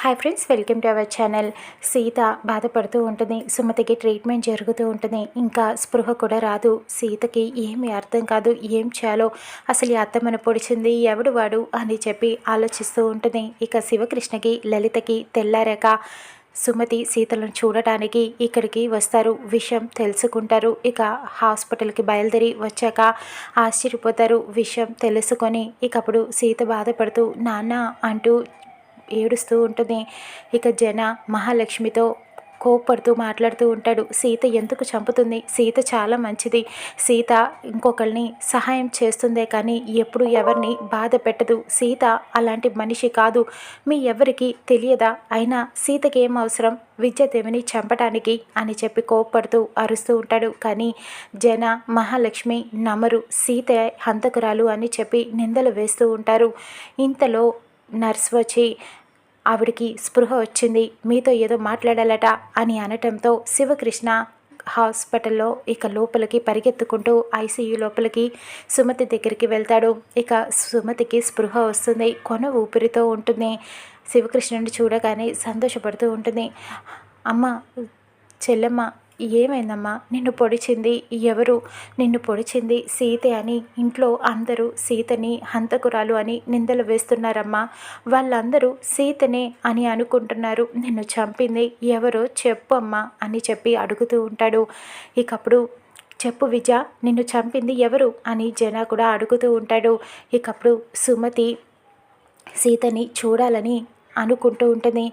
Hi friends, welcome to our channel. Sita బాధపడుతూ ఉంటుంది. సుమతికి treatment జరుగుతూ ఉంటుంది. ఇంకా స్పృహ కూడా రాదు. సీతకి ఏమీ అర్థం కాదు. ఏం చేయాలో, అసలు ఈ అత్తమ్మను పొడిచింది ఎవడు వాడు అని చెప్పి ఆలోచిస్తూ ఉంటుంది. ఇక శివకృష్ణకి లలితకి తెల్లారాక సుమతి సీతలను చూడటానికి ఇక్కడికి వస్తారు. విషయం తెలుసుకుంటారు. ఇక హాస్పిటల్కి బయలుదేరి వచ్చాక ఆశ్చర్యపోతారు. విషయం తెలుసుకొని ఇక అప్పుడు సీత బాధపడుతూ నాన్న అంటూ ఏడుస్తూ ఉంటుంది. ఇక జన మహాలక్ష్మితో కోప్పడుతూ మాట్లాడుతూ ఉంటాడు. సీత ఎందుకు చంపుతుంది? సీత చాలా మంచిది. సీత ఇంకొకరిని సహాయం చేస్తుందే కానీ ఎప్పుడు ఎవరిని బాధ పెట్టదు. సీత అలాంటి మనిషి కాదు. మీ ఎవరికి తెలియదా? అయినా సీతకి ఏం అవసరం విద్యాదేవిని చంపడానికి అని చెప్పి కోప్పడుతూ అరుస్తూ ఉంటాడు. కానీ జన మహాలక్ష్మి నమ్మరు. సీత హంతకురాలు అని చెప్పి నిందలు వేస్తూ ఉంటారు. ఇంతలో నర్స్ వచ్చి ఆవిడికి స్పృహ వచ్చింది, మీతో ఏదో మాట్లాడాలట అని అనటంతో శివకృష్ణ హాస్పిటల్లో ఇక లోపలికి పరిగెత్తుకుంటూ ఐసీయూ లోపలికి సుమతి దగ్గరికి వెళ్తాడు. ఇక సుమతికి స్పృహ వస్తుంది. కొన ఊపిరితో ఉంటుంది. శివకృష్ణుని చూడగానే సంతోషపడుతూ ఉంటుంది. అమ్మ, చెల్లెమ్మ, ఏమైందమ్మా? నిన్ను పొడిచింది ఎవరు? నిన్ను పొడిచింది సీతే అని ఇంట్లో అందరూ సీతని హంతకురాలు అని నిందలు వేస్తున్నారమ్మా. వాళ్ళందరూ సీతనే అని అనుకుంటున్నారు. నిన్ను చంపింది ఎవరో చెప్పు అమ్మా అని చెప్పి అడుగుతూ ఉంటాడు. ఇకప్పుడు చెప్పు విజయ, నిన్ను చంపింది ఎవరు అని జన కూడా అడుగుతూ ఉంటాడు. ఇకప్పుడు సుమతి సీతని చూడాలని అనుకుంటూ ఉంటుంది.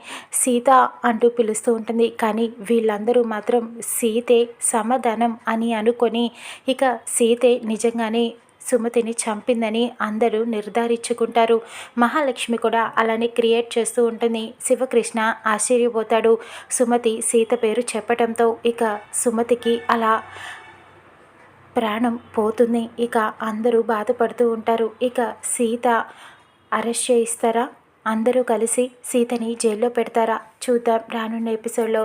సీత అంటూ పిలుస్తూ ఉంటుంది. కానీ వీళ్ళందరూ మాత్రం సీతే సమాధానం అని అనుకొని ఇక సీతే నిజంగానే సుమతిని చంపిందని అందరూ నిర్ధారించుకుంటారు. మహాలక్ష్మి కూడా అలానే క్రియేట్ చేస్తూ ఉంటుంది. శివకృష్ణ ఆశ్చర్యపోతాడు. సుమతి సీత పేరు చెప్పటంతో ఇక సుమతికి అలా ప్రాణం పోతుంది. ఇక అందరూ బాధపడుతూ ఉంటారు. ఇక సీత అరెస్ట్ చేయిస్తారా? అందరూ కలిసి సీతని జైల్లో పెడతారా? చూద్దాం రానున్న ఎపిసోడ్లో.